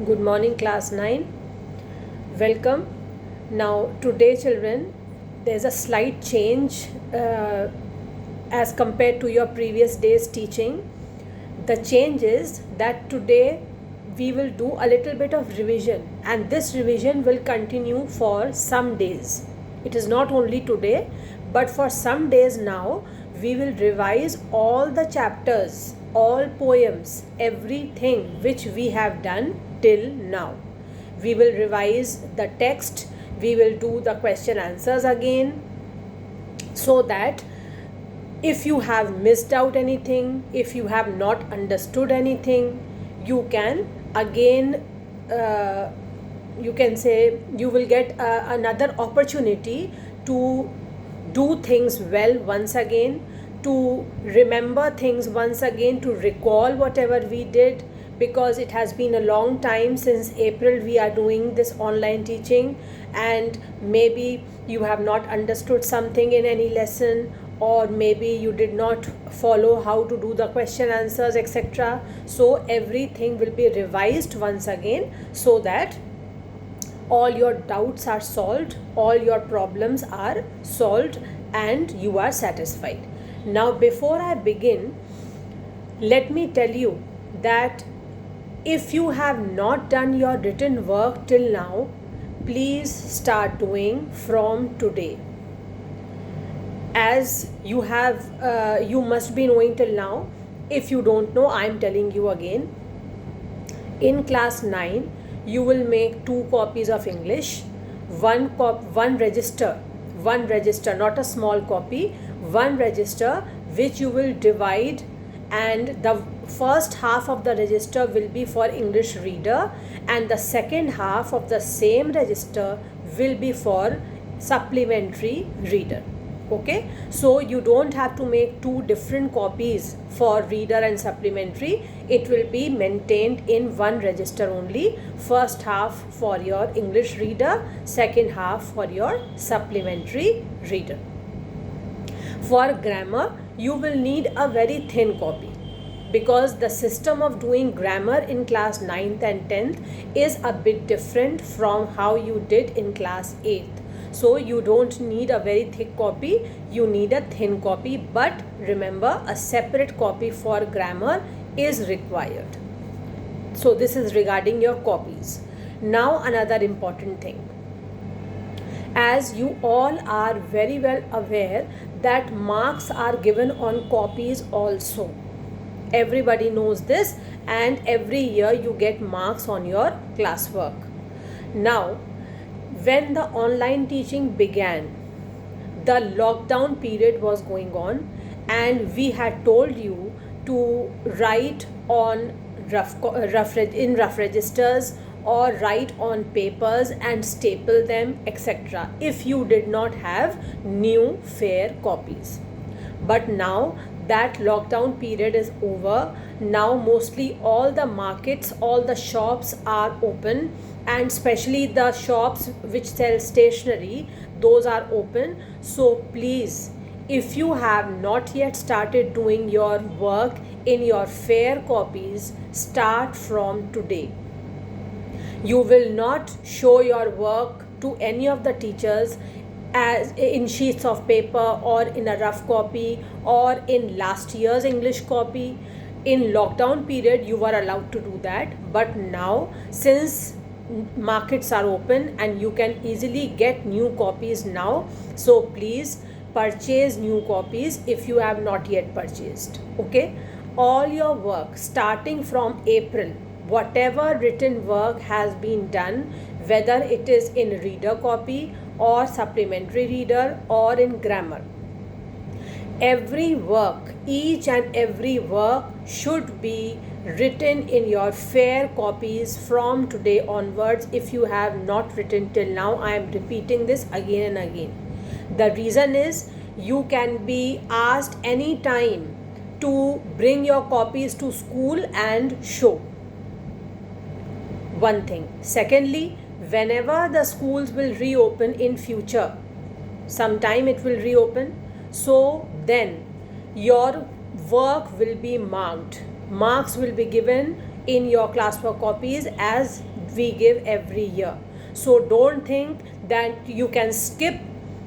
Good morning, class 9. Welcome. Now, today, children, there's a slight change as compared to your previous day's teaching. The change is that today we will do a little bit of revision, and this revision will continue for some days. It is not only today, but for some days now, we will revise all the chapters, all poems, everything which we have done till now. We will revise the text, we will do the question answers again, so that if you have missed out anything, if you have not understood anything, you can again you can say you will get another opportunity to do things well once again, to remember things once again, to recall whatever we did, because it has been a long time since April we are doing this online teaching, and maybe you have not understood something in any lesson, or maybe you did not follow how to do the question answers, etc. So everything will be revised once again, so that all your doubts are solved, all your problems are solved, and you are satisfied. Now, before I begin, let me tell you that if you have not done your written work till now, please start doing from today. As you have, you must be knowing till now. If you don't know, I am telling you again. In class 9, you will make 2 copies of English, one register, not a small copy, one register, which you will divide, and the first half of the register will be for English reader, and the second half of the same register will be for supplementary reader. Okay, so you don't have to make 2 different copies for reader and supplementary. It will be maintained in one register only. First half for your English reader, second half for your supplementary reader. For grammar, you will need a very thin copy, because the system of doing grammar in class 9th and 10th is a bit different from how you did in class 8th. So you don't need a very thick copy, you need a thin copy, but remember, a separate copy for grammar is required. So this is regarding your copies. Now another important thing. As you all are very well aware that marks are given on copies also. Everybody knows this, and every year you get marks on your classwork. Now, when the online teaching began, the lockdown period was going on, and we had told you to write on rough registers, or write on papers and staple them, etc., if you did not have new fair copies. But now that lockdown period is over. Now mostly all the markets, all the shops are open, and especially the shops which sell stationery, those are open. So please, if you have not yet started doing your work in your fair copies, start from today. You will not show your work to any of the teachers as in sheets of paper, or in a rough copy, or in last year's English copy. In lockdown period you were allowed to do that, but now since markets are open and you can easily get new copies now, so please purchase new copies if you have not yet purchased. Okay, all your work starting from April, whatever written work has been done, whether it is in reader copy or supplementary reader or in grammar, every work, each and every work should be written in your fair copies from today onwards. If you have not written till now, I am repeating this again and again. The reason is, you can be asked any time to bring your copies to school and show. One thing. Secondly, whenever the schools will reopen in future, sometime it will reopen, so then your work will be marked. Marks will be given in your classwork copies as we give every year. So don't think that you can skip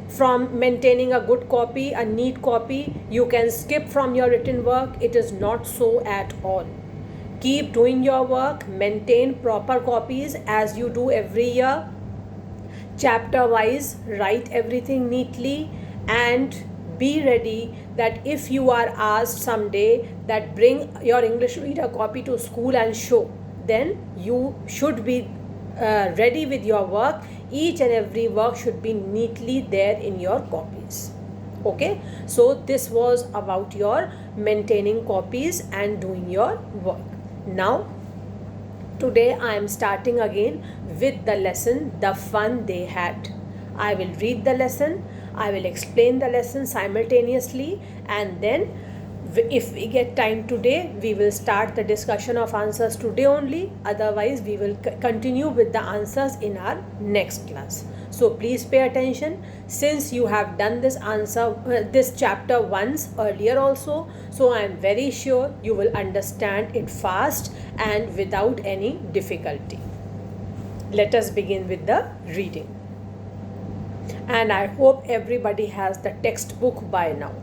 from maintaining a good copy, a neat copy. You can skip from your written work. It is not so at all. Keep doing your work, maintain proper copies as you do every year. Chapter wise, write everything neatly, and be ready that if you are asked someday that bring your English reader copy to school and show, then you should be ready with your work. Each and every work should be neatly there in your copies. Okay, so this was about your maintaining copies and doing your work. Now today I am starting again with the lesson The Fun They Had. I will read the lesson, I will explain the lesson simultaneously, and then if we get time today, we will start the discussion of answers today only. Otherwise, we will continue with the answers in our next class. So please pay attention, since you have done this this chapter once earlier also. So I am very sure you will understand it fast and without any difficulty. Let us begin with the reading. And I hope everybody has the textbook by now.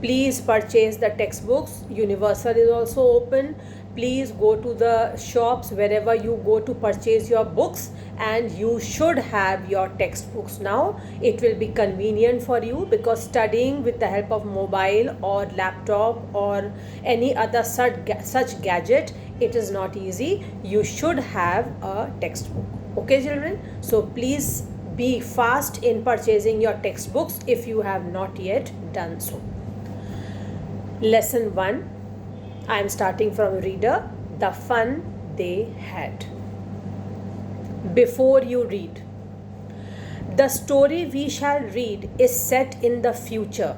Please purchase the textbooks. Universal is also open. Please go to the shops wherever you go to purchase your books, and you should have your textbooks now. It will be convenient for you, because studying with the help of mobile or laptop or any other such gadget, it is not easy. You should have a textbook. Okay, children? So please be fast in purchasing your textbooks if you have not yet done so. Lesson 1. I am starting from reader. The Fun They Had. Before you read, the story we shall read is set in the future,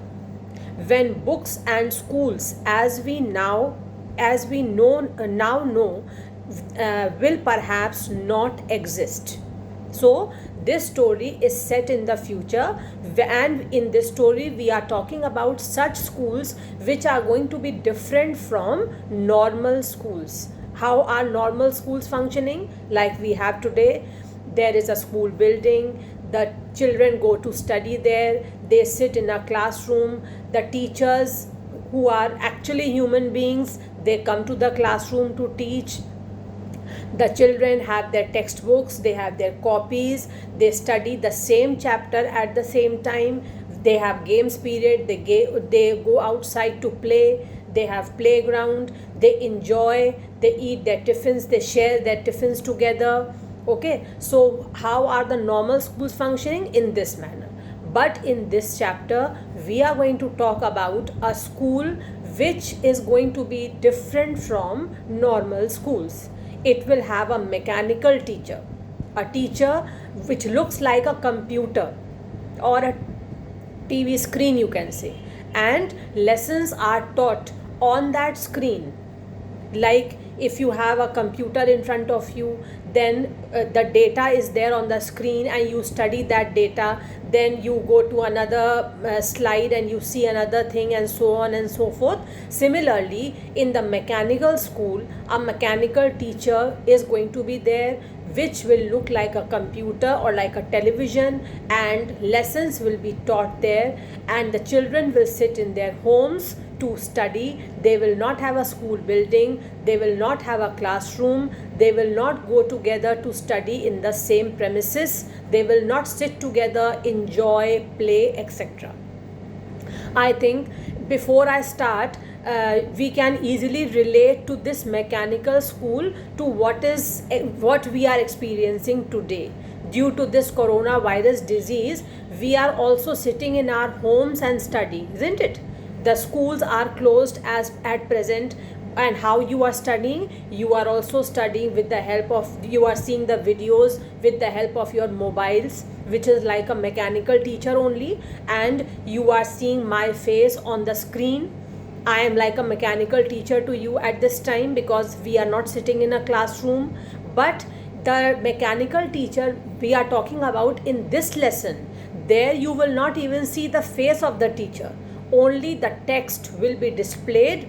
when books and schools as we now know will perhaps not exist. So this story is set in the future, and in this story we are talking about such schools which are going to be different from normal schools. How are normal schools functioning? Like we have today, there is a school building, the children go to study there, they sit in a classroom, the teachers, who are actually human beings, they come to the classroom to teach. The children have their textbooks, they have their copies, they study the same chapter at the same time, they have games period, they go outside to play, they have playground, they enjoy, they eat their tiffins, they share their tiffins together. Okay, so how are the normal schools functioning? In this manner. But in this chapter, we are going to talk about a school which is going to be different from normal schools. It will have a mechanical teacher, a teacher which looks like a computer or a TV screen, you can say, and lessons are taught on that screen. Like if you have a computer in front of you, then the data is there on the screen and you study that data, then you go to another slide and you see another thing, and so on and so forth. Similarly, in the mechanical school, a mechanical teacher is going to be there, which will look like a computer or like a television, and lessons will be taught there, and the children will sit in their homes to study. They will not have a school building, they will not have a classroom, they will not go together to study in the same premises, they will not sit together, enjoy, play, etc. I think before I start, we can easily relate to this mechanical school to what we are experiencing today. Due to this coronavirus disease, we are also sitting in our homes and studying, isn't it? The schools are closed as at present, and how you are studying? You are also studying with the help of, you are seeing the videos with the help of your mobiles, which is like a mechanical teacher only, and you are seeing my face on the screen. I am like a mechanical teacher to you at this time, because we are not sitting in a classroom. But the mechanical teacher we are talking about in this lesson, there you will not even see the face of the teacher. Only the text will be displayed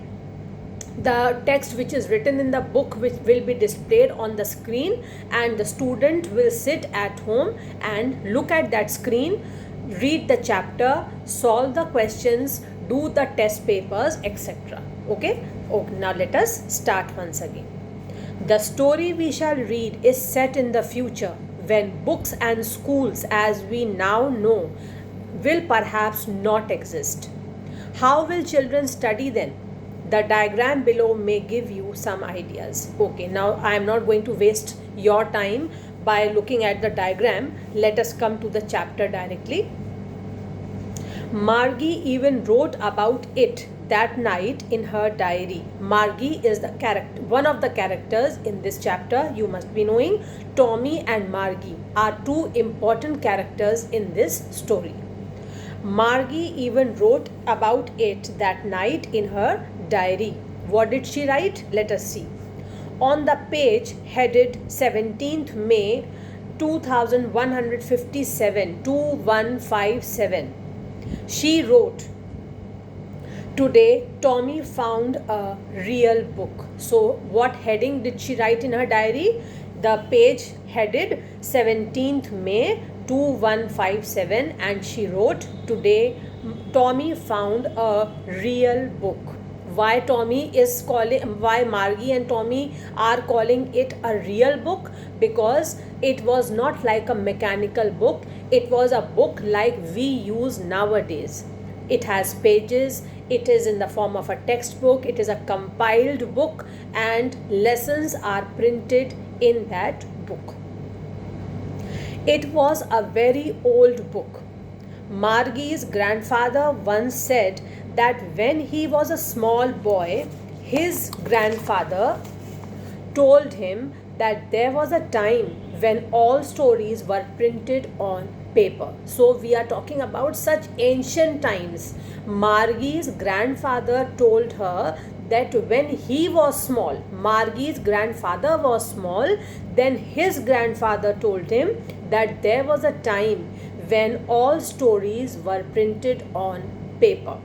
the text which is written in the book which will be displayed on the screen, and the student will sit at home and look at that screen, read the chapter, solve the questions, do the test papers, etc. Okay, now let us start once again. The story we shall read is set in the future, when books and schools as we now know will perhaps not exist. How will children study then? The diagram below may give you some ideas. Okay, now I am not going to waste your time by looking at the diagram. Let us come to the chapter directly. Margie even wrote about it that night in her diary. Margie is the character, one of the characters in this chapter. You must be knowing Tommy and Margie are two important characters in this story. Margie even wrote about it that night in her diary. What did she write? Let us see. On the page headed 17th May 2157, 2157, she wrote, "Today Tommy found a real book." So what heading did she write in her diary? The page headed 17th May 2157, and she wrote, "Today Tommy found a real book." Why Margie and Tommy are calling it a real book? Because it was not like a mechanical book. It was a book like we use nowadays. It has pages, it is in the form of a textbook, it is a compiled book, and lessons are printed in that book. It was a very old book. Margie's grandfather once said that when he was a small boy, his grandfather told him that there was a time when all stories were printed on paper. So we are talking about such ancient times. Margie's grandfather told her that when he was small, Margie's grandfather was small, then his grandfather told him that there was a time when all stories were printed on paper.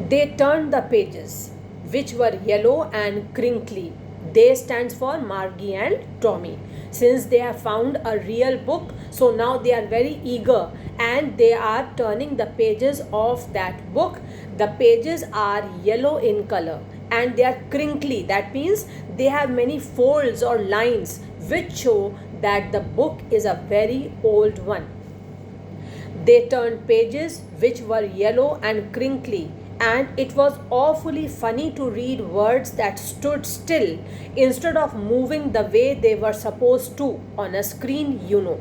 They turned the pages, which were yellow and crinkly. They stands for Margie and Tommy. Since they have found a real book, so now they are very eager and they are turning the pages of that book. The pages are yellow in color and they are crinkly. That means they have many folds or lines which show that the book is a very old one. They turned pages which were yellow and crinkly, and it was awfully funny to read words that stood still instead of moving the way they were supposed to on a screen, you know.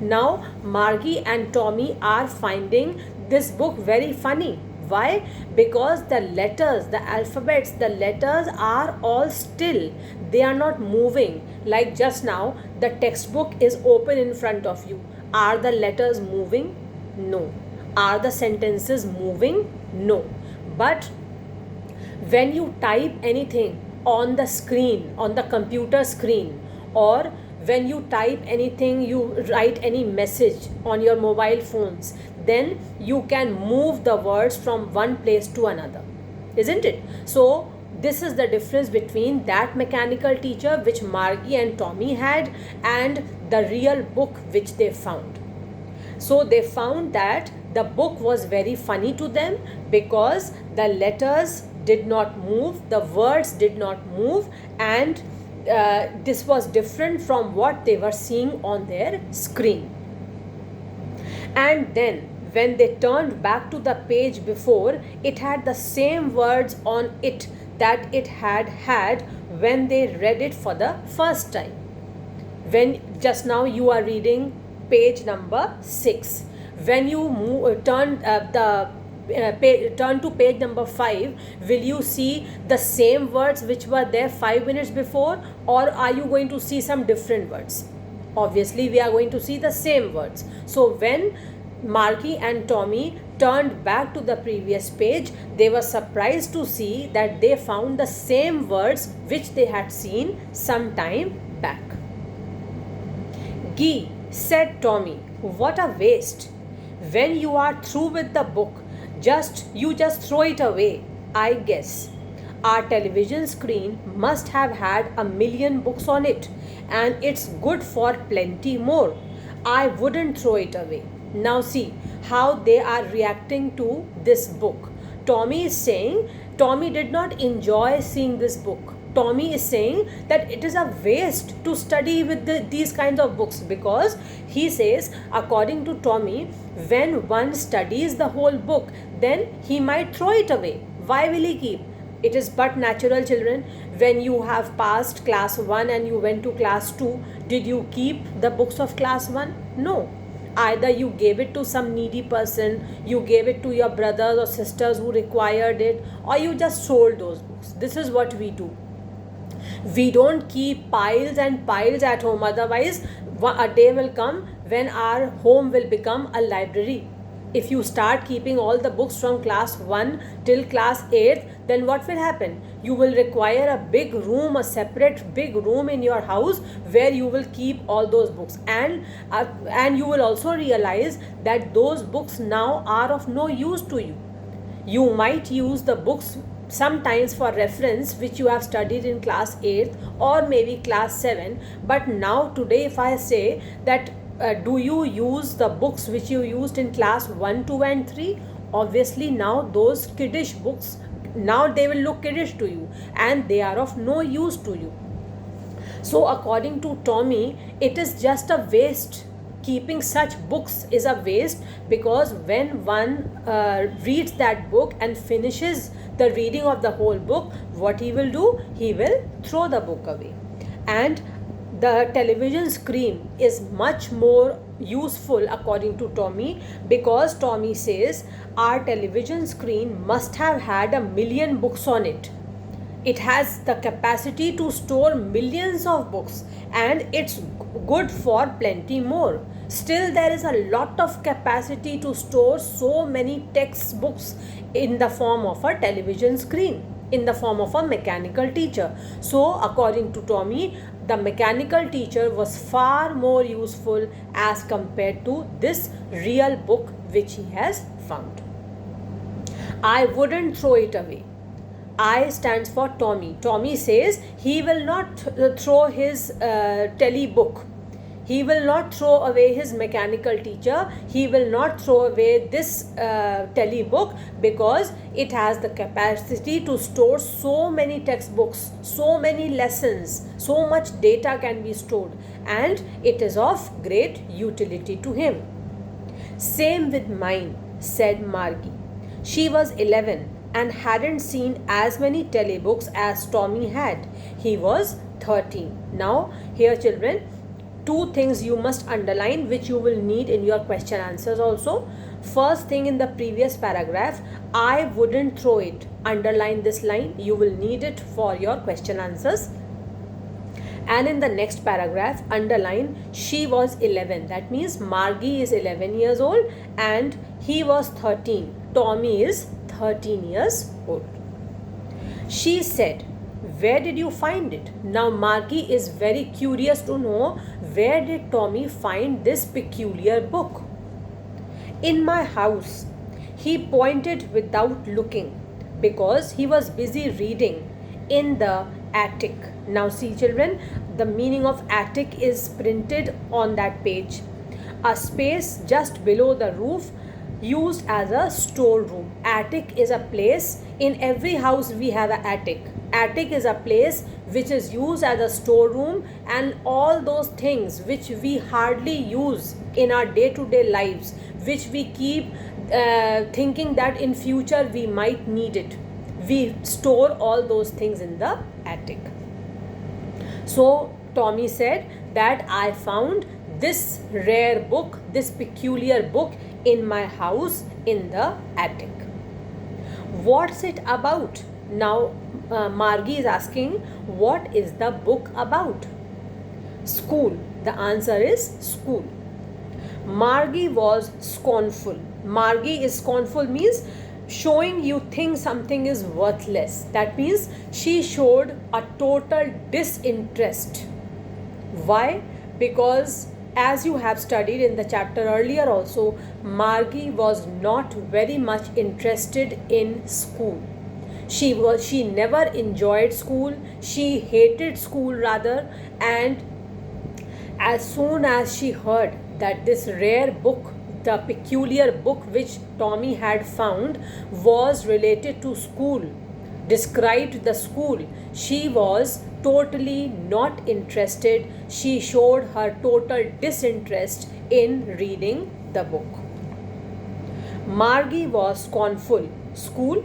Now Margie and Tommy are finding this book very funny. Why? Because the letters, the alphabets, the letters are all still. They are not moving. Like just now, the textbook is open in front of you. Are the letters moving? No. Are the sentences moving? No. But when you type anything on the screen, on the computer screen, or when you type anything, you write any message on your mobile phones, then you can move the words from one place to another, isn't it? So this is the difference between that mechanical teacher which Margie and Tommy had and the real book which they found. So they found that the book was very funny to them because the letters did not move, the words did not move, and this was different from what they were seeing on their screen. And then when they turned back to the page before, it had the same words on it that it had when they read it for the first time. When just now you are reading page number 6. When you turn to page number 5, will you see the same words which were there 5 minutes before, or are you going to see some different words? Obviously we are going to see the same words. So when Margie and Tommy turned back to the previous page, they were surprised to see that they found the same words which they had seen some time back. "Gee," said Tommy, "what a waste. When you are through with the book, you just throw it away, I guess. Our television screen must have had 1 million books on it, and it's good for plenty more. I wouldn't throw it away. Now see how they are reacting to this book. Tommy is saying Tommy did not enjoy seeing this book. Tommy is saying that it is a waste to study with these kinds of books, because he says, according to Tommy, when one studies the whole book, then he might throw it away. Why will he keep? It is but natural, children. When you have passed class 1 and you went to class 2, did you keep the books of class 1? No. Either you gave it to some needy person, you gave it to your brothers or sisters who required it, or you just sold those books. This is what we do. We don't keep piles and piles at home. Otherwise, a day will come when our home will become a library. If you start keeping all the books from class 1 till class 8, then what will happen? You will require a big room, a separate big room in your house where you will keep all those books. And you will also realize that those books now are of no use to you. You might use the books sometimes for reference which you have studied in class 8 or maybe class 7, but now today if I say that do you use the books which you used in class 1, 2 and 3? Obviously now those kiddish books, now they will look kiddish to you and they are of no use to you. So according to Tommy, it is just a waste. Keeping such books is a waste, because when one reads that book and finishes the reading of the whole book, what he will do? He will throw the book away. And the television screen is much more useful according to Tommy, because Tommy says our television screen must have had 1 million books on it. It has the capacity to store millions of books, and it's good for plenty more. Still, there is a lot of capacity to store so many textbooks in the form of a television screen, in the form of a mechanical teacher. So, according to Tommy, the mechanical teacher was far more useful as compared to this real book which he has found. I wouldn't throw it away. I stands for Tommy. Tommy says he will not throw his tele book. He will not throw away his mechanical teacher. He will not throw away this tele book, because it has the capacity to store so many textbooks, so many lessons, so much data can be stored, and it is of great utility to him. Same with mine, said Margie. She was 11 and hadn't seen as many telebooks as Tommy had. He was 13. Now, here children, two things you must underline which you will need in your question answers also. First thing, in the previous paragraph, I wouldn't throw it. Underline this line. You will need it for your question answers. And in the next paragraph, underline she was 11. That means Margie is 11 years old and he was 13. Tommy is 13 years old. She said, where did you find it? Now Margie is very curious to know, where did Tommy find this peculiar book? In my house. He pointed without looking, because he was busy reading. In the attic. Now see children, the meaning of attic is printed on that page. A space just below the roof, used as a storeroom. Attic is a place, in every house we have an attic. Attic is a place which is used as a storeroom, and all those things which we hardly use in our day-to-day lives, which we keep thinking that in future we might need it. We store all those things in the attic. So Tommy said that I found this rare book, this peculiar book in my house in the attic. What's it about? Now Margie is asking, what is the book about? School. The answer is school. Margie was scornful. Margie is scornful means showing you think something is worthless. That means she showed a total disinterest. Why? Because as you have studied in the chapter earlier also, Margie was not very much interested in school. She never enjoyed school. She hated school rather. And as soon as she heard that this rare book, the peculiar book which Tommy had found, was related to school, described the school, she was totally not interested. She showed her total disinterest in reading the book. Margie was scornful. School?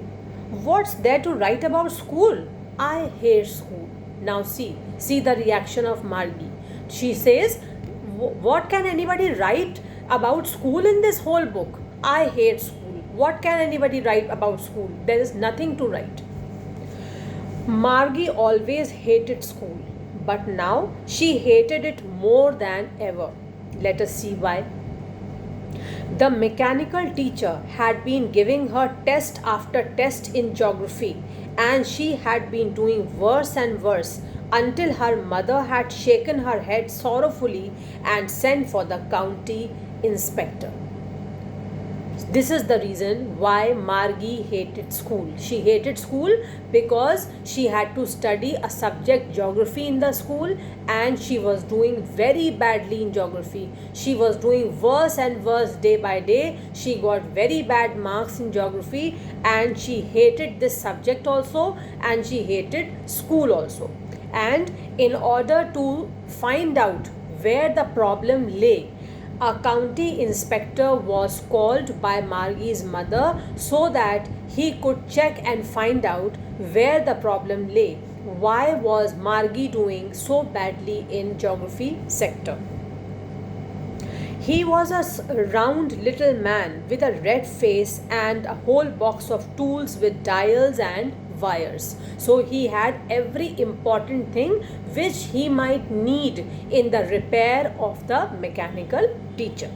What's there to write about school? I hate school. Now see the reaction of Margie. She says, what can anybody write about school in this whole book? I hate school. What can anybody write about school? There is nothing to write. Margie always hated school, but now she hated it more than ever. Let us see why. The mechanical teacher had been giving her test after test in geography, and she had been doing worse and worse until her mother had shaken her head sorrowfully and sent for the county inspector. This is the reason why Margie hated school. She hated school because she had to study a subject, geography, in the school, and she was doing very badly in geography. She was doing worse and worse day by day. She got very bad marks in geography, and she hated this subject also, and she hated school also. And in order to find out where the problem lay, a county inspector was called by Margie's mother so that he could check and find out where the problem lay. Why was Margie doing so badly in geography sector? He was a round little man with a red face and a whole box of tools with dials and wires. So he had every important thing which he might need in the repair of the mechanical teacher.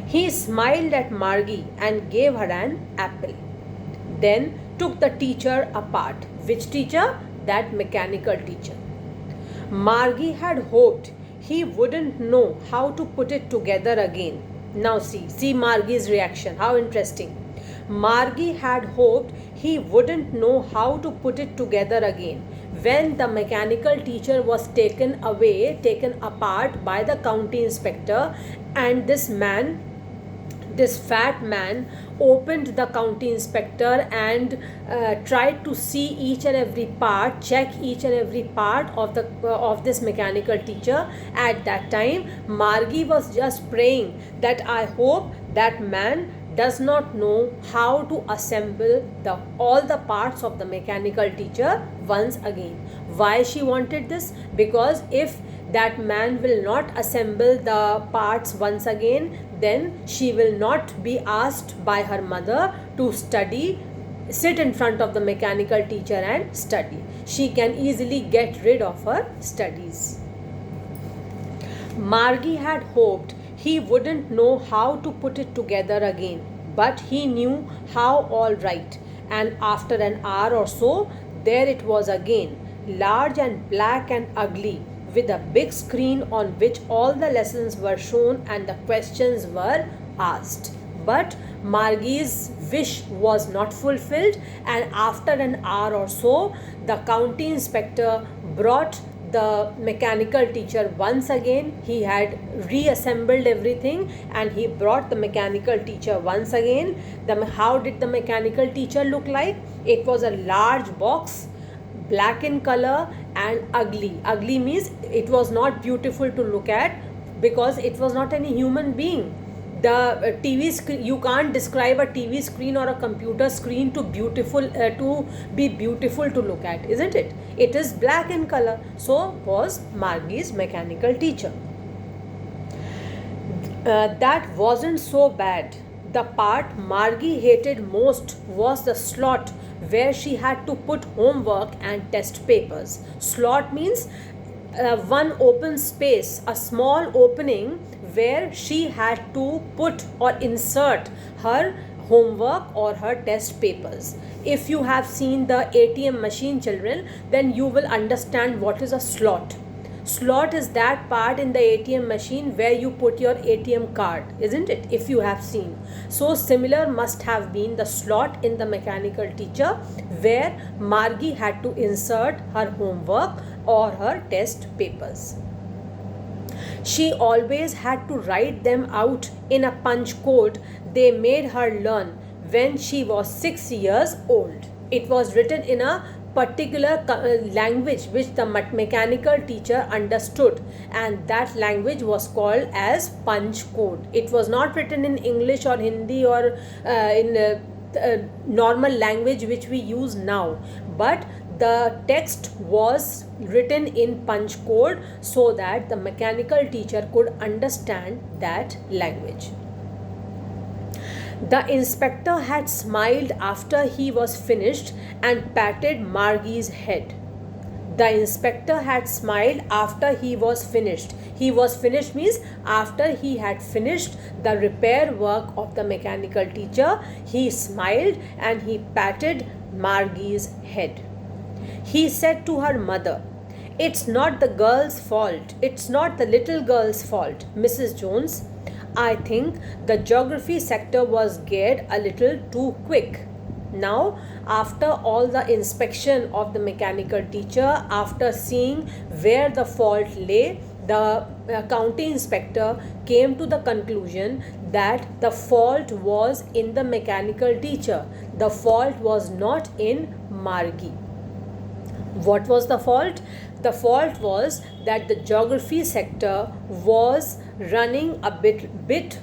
He smiled at Margie and gave her an apple. Then took the teacher apart. Which teacher? That mechanical teacher. Margie had hoped he wouldn't know how to put it together again. Now see Margie's reaction. How interesting. Margie had hoped he wouldn't know how to put it together again. When the mechanical teacher was taken apart by the county inspector, and this fat man opened the county inspector and tried to see each and every part, check each and every part of this mechanical teacher. At that time, Margie was just praying that I hope that man does not know how to assemble all the parts of the mechanical teacher once again. Why she wanted this? Because if that man will not assemble the parts once again, then she will not be asked by her mother to sit in front of the mechanical teacher and study. She can easily get rid of her studies. Margie had hoped he wouldn't know how to put it together again, but he knew how all right. And after an hour or so, there it was again, large and black and ugly, with a big screen on which all the lessons were shown and the questions were asked. But Margie's wish was not fulfilled, and after an hour or so, the county inspector brought the mechanical teacher once again. He had reassembled everything and he brought the mechanical teacher once again. How did the mechanical teacher look like? It was a large box, black in color and ugly. Ugly means it was not beautiful to look at because it was not any human being. The TV screen, you can't describe a TV screen or a computer screen to be beautiful to look at, isn't it? It is black in color. So was Margie's mechanical teacher. That wasn't so bad. The part Margie hated most was the slot where she had to put homework and test papers. Slot means one open space, a small opening where she had to put or insert her homework or her test papers. If you have seen the ATM machine, children, then you will understand what is a slot. Slot is that part in the ATM machine where you put your ATM card, isn't it? If you have seen. So similar must have been the slot in the mechanical teacher where Margie had to insert her homework or her test papers. She always had to write them out in a punch code they made her learn when she was 6 years old. It was written in a particular language which the mechanical teacher understood, and that language was called as punch code. It was not written in English or Hindi or in normal language which we use now, but the text was written in punch code so that the mechanical teacher could understand that language. The inspector had smiled after he was finished and patted Margie's head. The inspector had smiled after he was finished. He was finished means after he had finished the repair work of the mechanical teacher, he smiled and he patted Margie's head. He said to her mother, "It's not the girl's fault. It's not the little girl's fault, Mrs. Jones. I think the geography sector was geared a little too quick." Now, after all the inspection of the mechanical teacher, after seeing where the fault lay, the county inspector came to the conclusion that the fault was in the mechanical teacher. The fault was not in Margie. What was the fault? The fault was that the geography sector was running a bit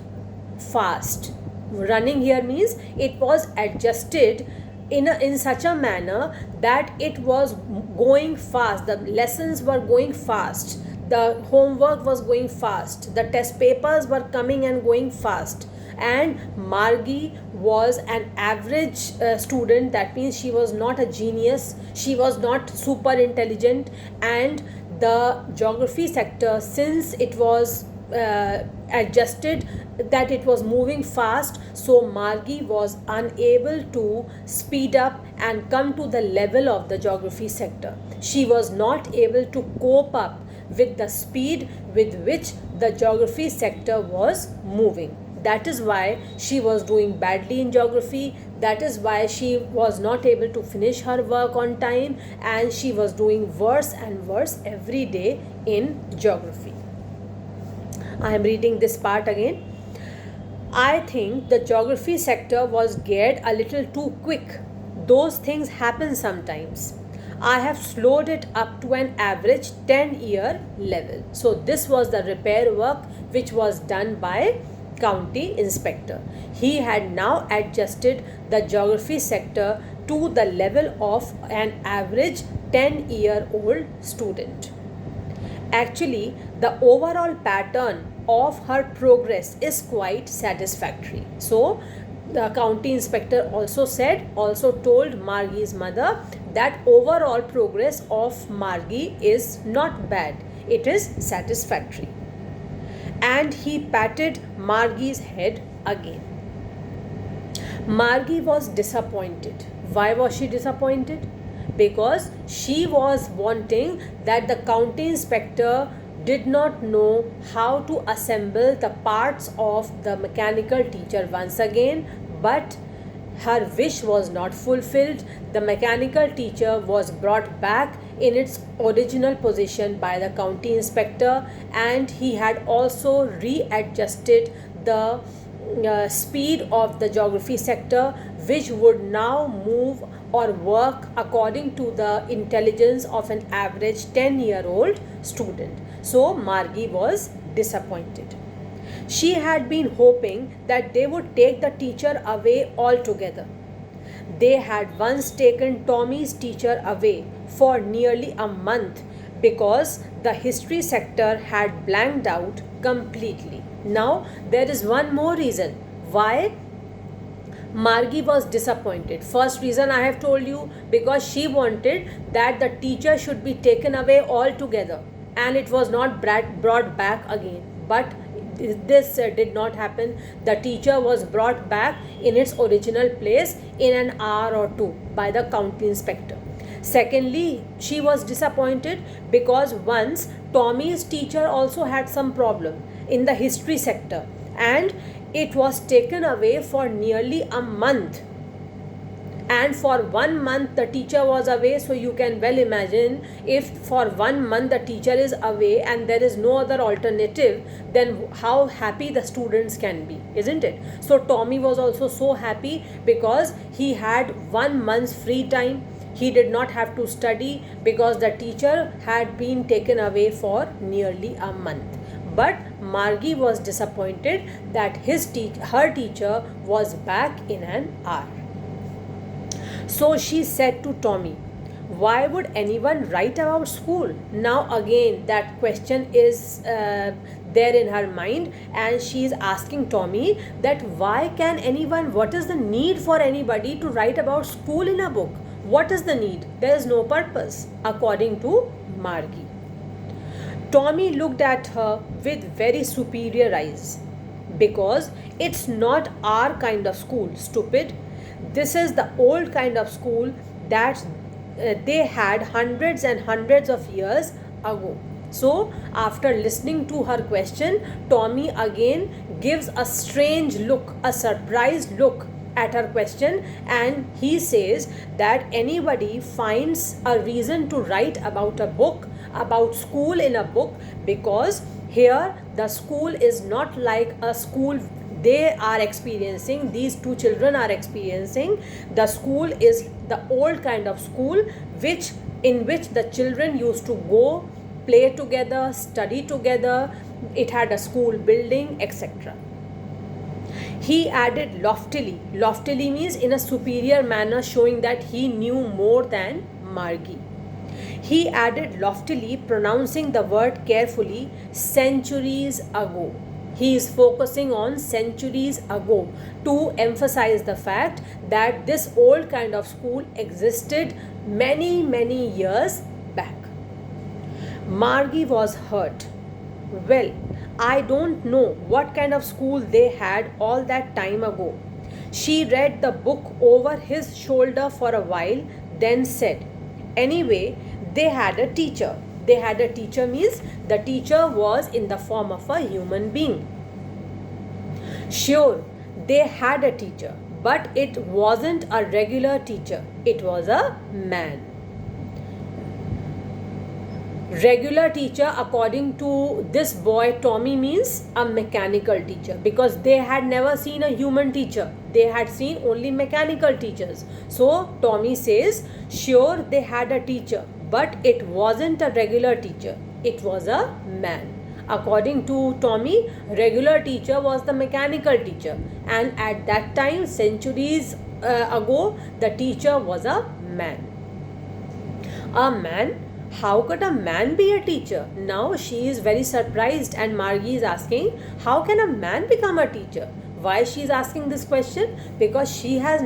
fast. Running here means it was adjusted in such a manner that it was going fast. The lessons were going fast. The homework was going fast. The test papers were coming and going fast. And Margie was an average student. That means she was not a genius. She was not super intelligent. And the geography sector, since it was adjusted that it was moving fast, so Margie was unable to speed up and come to the level of the geography sector. She was not able to cope up with the speed with which the geography sector was moving. That is why she was doing badly in geography. That is why she was not able to finish her work on time, and she was doing worse and worse every day in geography. I am reading this part again. I think the geography sector was geared a little too quick. Those things happen sometimes. I have slowed it up to an average 10-year level. So this was the repair work which was done by county inspector. He had now adjusted the geography sector to the level of an average 10-year-old student. Actually, the overall pattern of her progress is quite satisfactory. So, the county inspector also told Margie's mother that overall progress of Margie is not bad. It is satisfactory. And he patted Margie's head again. Margie was disappointed. Why was she disappointed? Because she was wanting that the county inspector did not know how to assemble the parts of the mechanical teacher once again, but her wish was not fulfilled. The mechanical teacher was brought back in its original position by the county inspector, and he had also readjusted the speed of the geography sector, which would now move or work according to the intelligence of an average 10-year-old student. So Margie was disappointed. She had been hoping that they would take the teacher away altogether. They had once taken Tommy's teacher away for nearly a month because the history sector had blanked out completely. Now, there is one more reason why Margie was disappointed. First reason I have told you, because she wanted that the teacher should be taken away altogether and it was not brought back again. But this did not happen. The teacher was brought back in its original place in an hour or two by the county inspector. Secondly, she was disappointed because once Tommy's teacher also had some problem in the history sector, and it was taken away for nearly a month. And for 1 month the teacher was away, so you can well imagine, if for 1 month the teacher is away and there is no other alternative, then how happy the students can be, isn't it? So Tommy was also so happy because he had 1 month's free time. He did not have to study because the teacher had been taken away for nearly a month. But Margie was disappointed that her teacher was back in an hour. So she said to Tommy, why would anyone write about school? Now again that question is there in her mind, and she is asking Tommy that what is the need for anybody to write about school in a book? What is the need? There is no purpose, according to Margie. Tommy looked at her with very superior eyes. Because it's not our kind of school, stupid. This is the old kind of school that they had hundreds and hundreds of years ago. So, after listening to her question, Tommy again gives a strange look, a surprised look at her question, and he says that anybody finds a reason to write about a book, about school in a book, because here the school is not like a school they are experiencing, these two children are experiencing. The school is the old kind of school in which the children used to go, play together, study together. It had a school building, etc. He added loftily. Loftily means in a superior manner, showing that he knew more than Margie. He added loftily, pronouncing the word carefully, centuries ago. He is focusing on centuries ago to emphasize the fact that this old kind of school existed many, many years back. Margie was hurt. Well, I don't know what kind of school they had all that time ago. She read the book over his shoulder for a while, then said, anyway, they had a teacher. They had a teacher means the teacher was in the form of a human being. Sure, they had a teacher, but it wasn't a regular teacher. It was a man. Regular teacher, according to this boy Tommy, means a mechanical teacher, because they had never seen a human teacher. They had seen only mechanical teachers. So Tommy says, sure, they had a teacher, but it wasn't a regular teacher. It was a man. According to Tommy, regular teacher was the mechanical teacher, and at that time, centuries ago, the teacher was a man. A man? How could a man be a teacher? Now she is very surprised, and Margie is asking, how can a man become a teacher? Why she is asking this question? Because she has